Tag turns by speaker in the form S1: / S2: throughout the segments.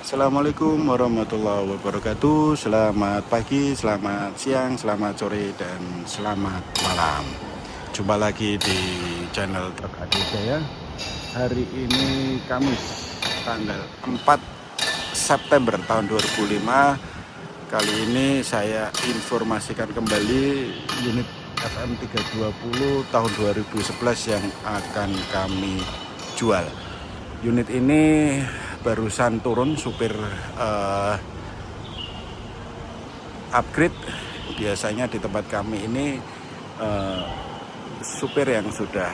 S1: Assalamualaikum warahmatullahi wabarakatuh. Selamat pagi, selamat siang, selamat sore, dan selamat malam. Jumpa lagi di channel Truk Adijaya. Hari ini Kamis, tanggal 4 September tahun 2005. Kali ini saya informasikan kembali unit FM 320 tahun 2011 yang akan kami jual. Unit ini barusan turun supir upgrade. Biasanya di tempat kami ini supir yang sudah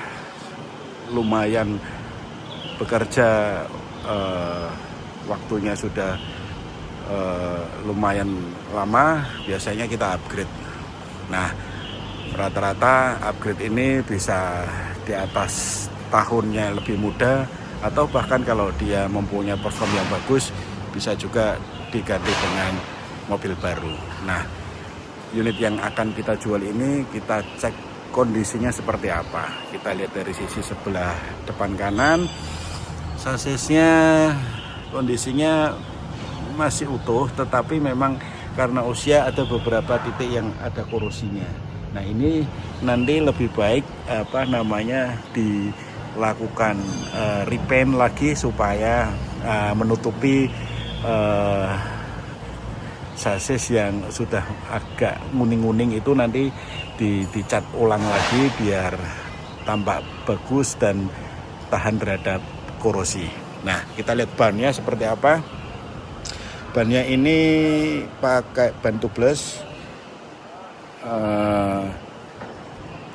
S1: lumayan bekerja, waktunya sudah lumayan lama, biasanya kita upgrade. Nah, rata-rata upgrade ini bisa di atas tahunnya lebih muda, atau bahkan kalau dia mempunyai perform yang bagus bisa juga diganti dengan mobil baru. Nah, unit yang akan kita jual ini kita cek kondisinya seperti apa. Kita lihat dari sisi sebelah depan kanan, sasisnya kondisinya masih utuh, tetapi memang karena usia ada beberapa titik yang ada korosinya. Nah, ini nanti lebih baik dilakukan repaint lagi supaya menutupi sasis yang sudah agak nguning-nguning itu nanti dicat ulang lagi biar tampak bagus dan tahan terhadap korosi. Nah, kita lihat bannya seperti apa. Bannya ini pakai ban tubeless,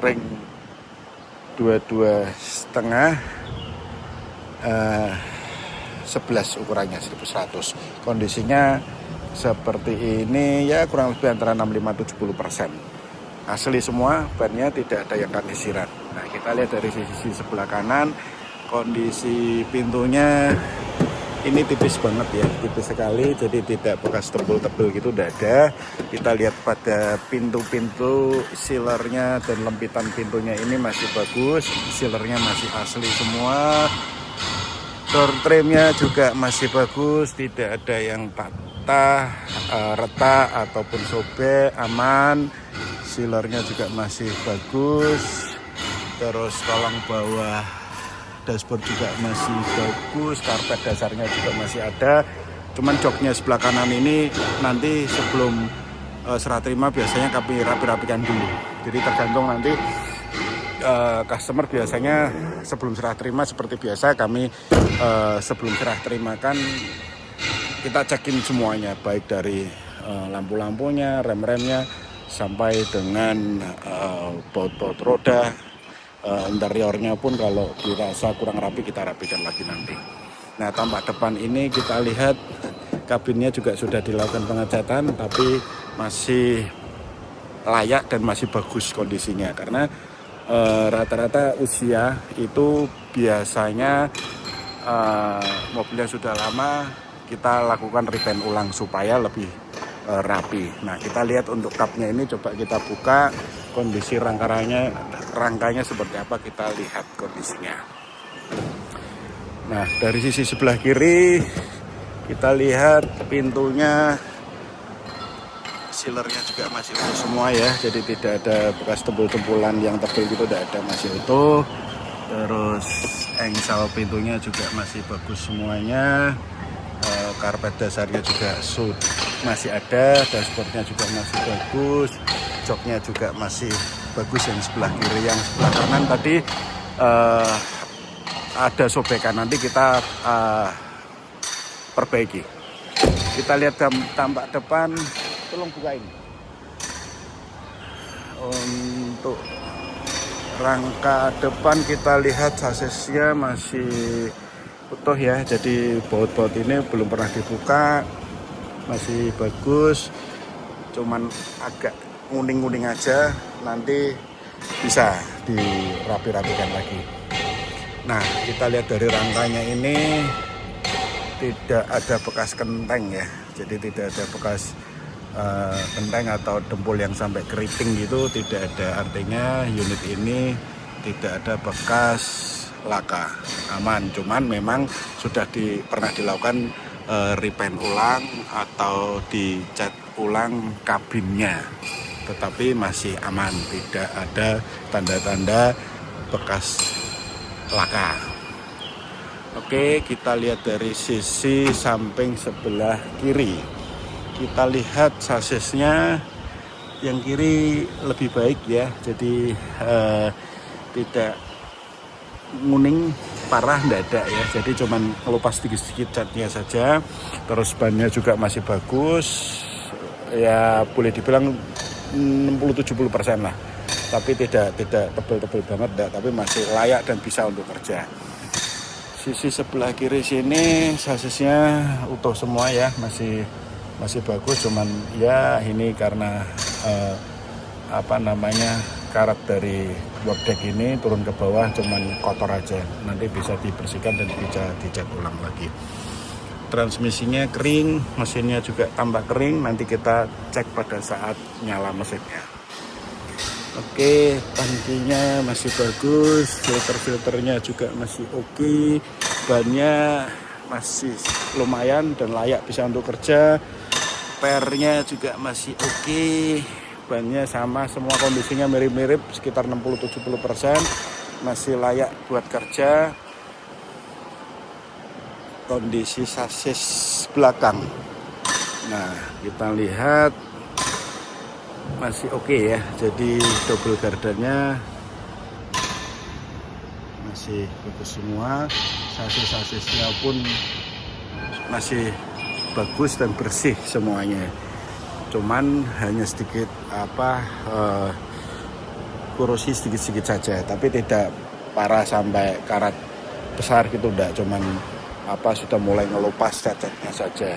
S1: ring 22,5, 11 ukurannya 1100. Kondisinya seperti ini ya, kurang lebih antara 65-70%. Asli semua, bannya tidak ada yang kandisiran. Nah, kita lihat dari sisi sebelah kanan, kondisi pintunya ini tipis banget ya, tipis sekali, jadi tidak bekas tebel-tebel gitu, udah ada. Kita lihat pada pintu-pintu, sealernya dan lempitan pintunya ini masih bagus, sealernya masih asli semua. Door trimnya juga masih bagus, tidak ada yang patah, retak ataupun sobek, aman. Sealernya juga masih bagus. Terus kolong bawah dashboard juga masih bagus, karpet dasarnya juga masih ada. Cuman joknya sebelah kanan ini nanti sebelum serah terima biasanya kami rapi-rapikan dulu. Jadi tergantung nanti customer biasanya sebelum serah terima seperti biasa kami sebelum serah terimakan kita cekin semuanya, baik dari lampu-lampunya, rem-remnya sampai dengan baut-baut roda. Interiornya pun kalau dirasa kurang rapi kita rapikan lagi nanti. Nah, tampak depan ini kita lihat kabinnya juga sudah dilakukan pengecatan, tapi masih layak dan masih bagus kondisinya, karena rata-rata usia itu biasanya mobilnya sudah lama kita lakukan repaint ulang supaya lebih rapi. Nah, kita lihat untuk kapnya ini, coba kita buka kondisi rangkanya seperti apa, kita lihat kondisinya. Nah, dari sisi sebelah kiri kita lihat pintunya, sealernya juga masih utuh semua ya, jadi tidak ada bekas tembul-tembulan yang tebal gitu, tidak ada, masih utuh. Terus engsel pintunya juga masih bagus semuanya. Karpet dasarnya juga masih ada, dashboardnya juga masih bagus, joknya juga masih bagus yang sebelah kiri. Yang sebelah kanan tadi ada sobekan, nanti kita perbaiki. Kita lihat tampak depan, tolong bukain. Untuk rangka depan kita lihat sasisnya masih utuh ya, jadi baut-baut ini belum pernah dibuka, masih bagus, cuman agak nguning-nguning aja, nanti bisa dirapi-rapikan lagi. Nah, kita lihat dari rangkanya ini tidak ada bekas kenteng ya, jadi tidak ada bekas kenteng atau dempul yang sampai keriting gitu, tidak ada. Artinya unit ini tidak ada bekas laka, aman. Cuman memang sudah pernah dilakukan repaint ulang atau dicat ulang kabinnya, tetapi masih aman, tidak ada tanda-tanda bekas laka. Oke, kita lihat dari sisi samping sebelah kiri. Kita lihat sasisnya yang kiri lebih baik ya, jadi tidak nguning parah, enggak ada ya, jadi cuman ngelupas sedikit-sedikit catnya saja. Terus bannya juga masih bagus ya, boleh dibilang 60-70% lah, tapi tidak tebel-tebel banget enggak, tapi masih layak dan bisa untuk kerja. Sisi sebelah kiri sini sasisnya utuh semua ya, masih bagus, cuman ya ini karena karat dari workdeck ini turun ke bawah cuman kotor aja, nanti bisa dibersihkan dan bisa dicat ulang lagi. Transmisinya kering, mesinnya juga tambah kering, nanti kita cek pada saat nyala mesinnya. Oke, tangkinya masih bagus, filternya juga masih oke, bannya masih lumayan dan layak bisa untuk kerja. Pernya juga masih oke, bannya sama, semua kondisinya mirip-mirip sekitar 60-70%, masih layak buat kerja. Kondisi sasis belakang, nah kita lihat masih oke ya, jadi double gardannya masih bagus semua, sasis-sasisnya pun masih bagus dan bersih semuanya, cuman hanya sedikit korosi sedikit-sedikit saja, tapi tidak parah sampai karat besar gitu, enggak, cuman sudah mulai ngelupas cacatnya saja.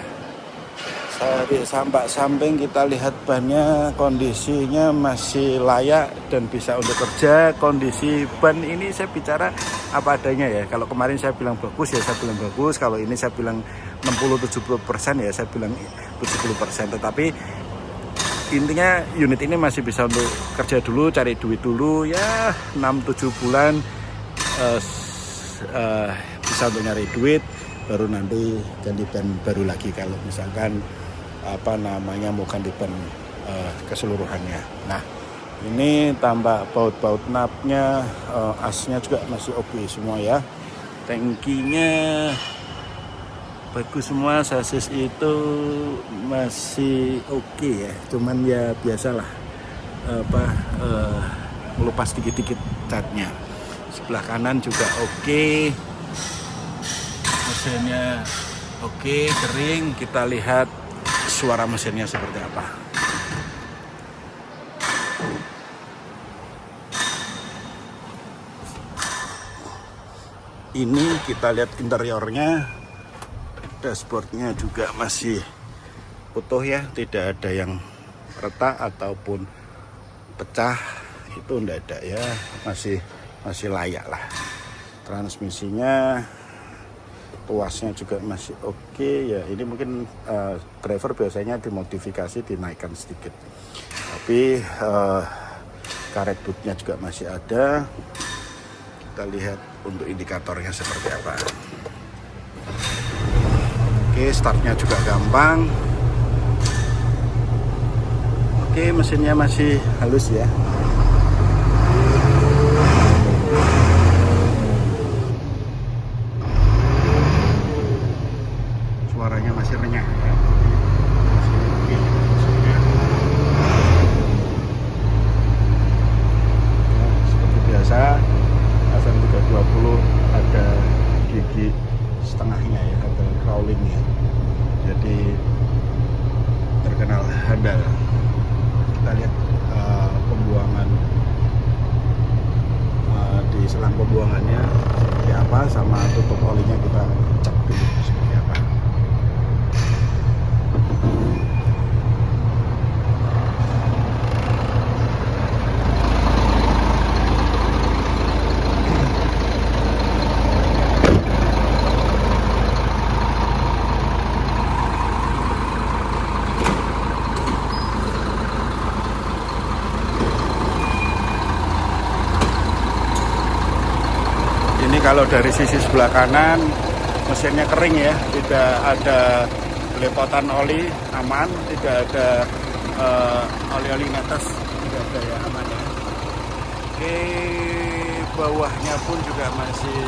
S1: Dari samping kita lihat bannya kondisinya masih layak dan bisa untuk kerja. Kondisi ban ini saya bicara apa adanya ya, kalau kemarin saya bilang bagus ya saya bilang bagus, kalau ini saya bilang 60-70% ya saya bilang 70%, tetapi intinya unit ini masih bisa untuk kerja dulu, cari duit dulu ya, 6-7 bulan bisa untuk nyari duit, baru nanti ganti ban baru lagi kalau misalkan mau ganti ban keseluruhannya. Nah, ini tambah baut-baut napnya, asnya juga masih oke semua ya. Tangkinya bagus semua, sasis itu masih oke ya, cuman ya biasalah melupas dikit-dikit catnya. Sebelah kanan juga oke, mesinnya oke, kering. Kita lihat suara mesinnya seperti apa. Ini kita lihat interiornya, dashboardnya juga masih utuh ya, tidak ada yang retak ataupun pecah, itu enggak ada ya, masih layak lah. Transmisinya, tuasnya juga masih oke ya. Ini mungkin driver biasanya dimodifikasi, dinaikkan sedikit, tapi karet bootnya juga masih ada. Kita lihat untuk indikatornya seperti apa. Oke, startnya juga gampang. Oke, mesinnya masih halus ya. Suaranya masih renyah ya. Masih oke mesinnya. Ya, seperti biasa FM 320 ada gigi setengahnya ya, ada crawlingnya, jadi terkenal handal. Kita lihat pembuangan di selang pembuangannya seperti apa, sama tutup olinya kita cek dulu seperti apa. Ini kalau dari sisi sebelah kanan mesinnya kering ya, tidak ada belepotan oli, aman, tidak ada oli-oli netes, tidak ada ya, aman ya. Oke, bawahnya pun juga masih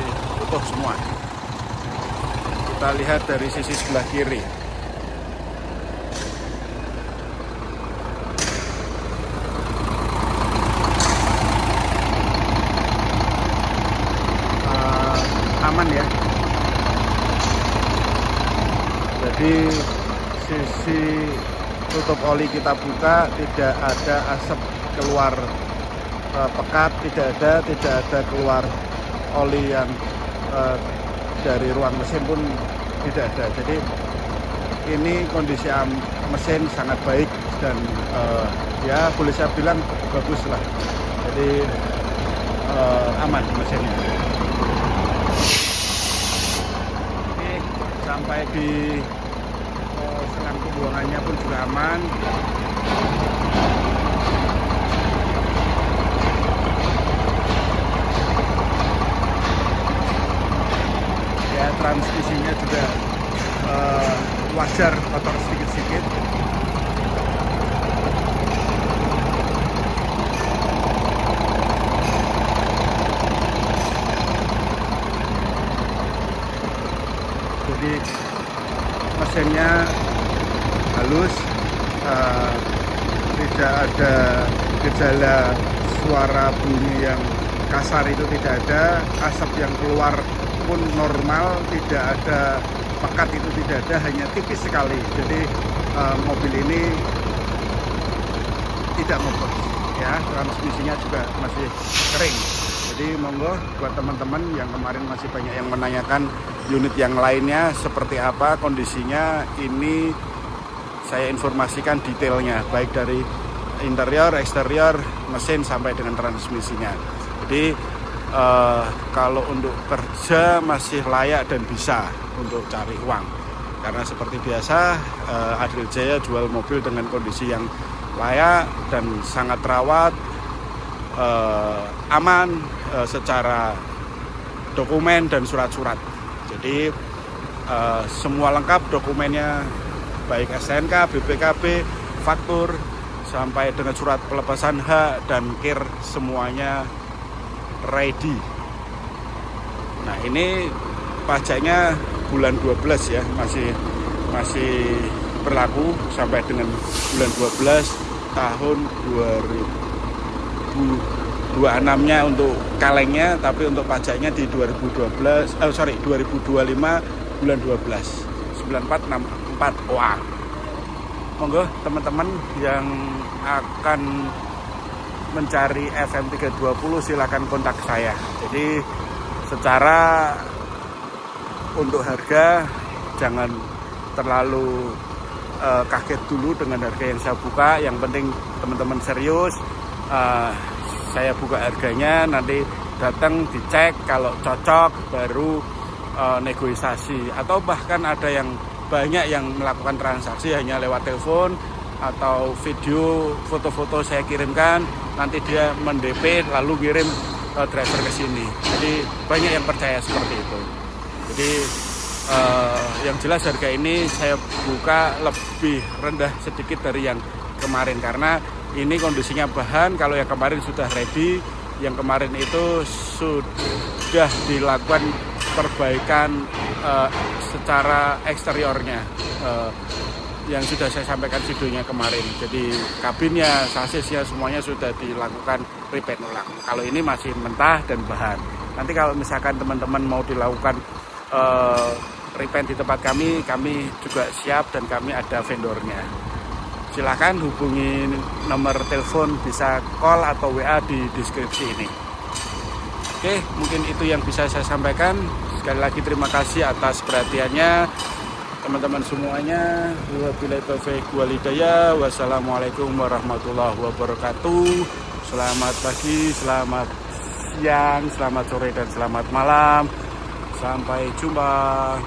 S1: utuh semua. Kita lihat dari sisi sebelah kiri. Aman ya. Jadi sisi tutup oli kita buka, tidak ada asap keluar pekat, tidak ada keluar oli yang dari ruang mesin pun tidak ada. Jadi ini kondisi mesin sangat baik dan ya boleh saya bilang bagus lah. Jadi aman mesinnya. Oke, sampai di selang pembuangannya pun juga aman. Ya, transmisinya juga wajar kotor sedikit-sedikit. Jadi mesinnya halus, tidak ada gejala suara bunyi yang kasar, itu tidak ada. Asap yang keluar pun normal, tidak ada pekat, itu tidak ada, hanya tipis sekali. Jadi mobil ini tidak mogok ya, transmisinya juga masih kering. Jadi monggo buat teman-teman yang kemarin masih banyak yang menanyakan unit yang lainnya seperti apa kondisinya, ini saya informasikan detailnya baik dari interior, eksterior, mesin sampai dengan transmisinya. Jadi kalau untuk kerja masih layak dan bisa untuk cari uang, karena seperti biasa Adil Jaya jual mobil dengan kondisi yang layak dan sangat terawat, aman secara dokumen dan surat-surat. Jadi semua lengkap dokumennya, baik STNK, BPKB, faktur, sampai dengan surat pelepasan hak dan KIR, semuanya ready. Nah, ini pajaknya bulan 12 ya, masih berlaku sampai dengan bulan 12 tahun 2026-nya untuk kalengnya, tapi untuk pajaknya di 2025 bulan 12 9464 OA. Monggo teman-teman yang akan mencari FM320 silakan kontak saya. Jadi secara untuk harga jangan terlalu kaget dulu dengan harga yang saya buka. Yang penting teman-teman serius, saya buka harganya, nanti datang dicek, kalau cocok baru negosiasi. Atau bahkan ada yang banyak yang melakukan transaksi hanya lewat telepon atau video, foto-foto saya kirimkan, nanti dia men-DP lalu kirim driver ke sini. Jadi banyak yang percaya seperti itu. Jadi yang jelas harga ini saya buka lebih rendah sedikit dari yang kemarin, karena ini kondisinya bahan. Kalau yang kemarin sudah ready, yang kemarin itu sudah dilakukan perbaikan secara eksteriornya, yang sudah saya sampaikan videonya kemarin. Jadi kabinnya, sasisnya semuanya sudah dilakukan repaint ulang. Kalau ini masih mentah dan bahan. Nanti kalau misalkan teman-teman mau dilakukan repaint di tempat kami juga siap dan kami ada vendornya. Silahkan hubungi nomor telepon, bisa call atau WA di deskripsi ini. Oke, mungkin itu yang bisa saya sampaikan. Sekali lagi terima kasih atas perhatiannya teman-teman semuanya. Wabillahi taufiq wal hidayah. Wassalamualaikum warahmatullahi wabarakatuh. Selamat pagi, selamat siang, selamat sore, dan selamat malam. Sampai jumpa.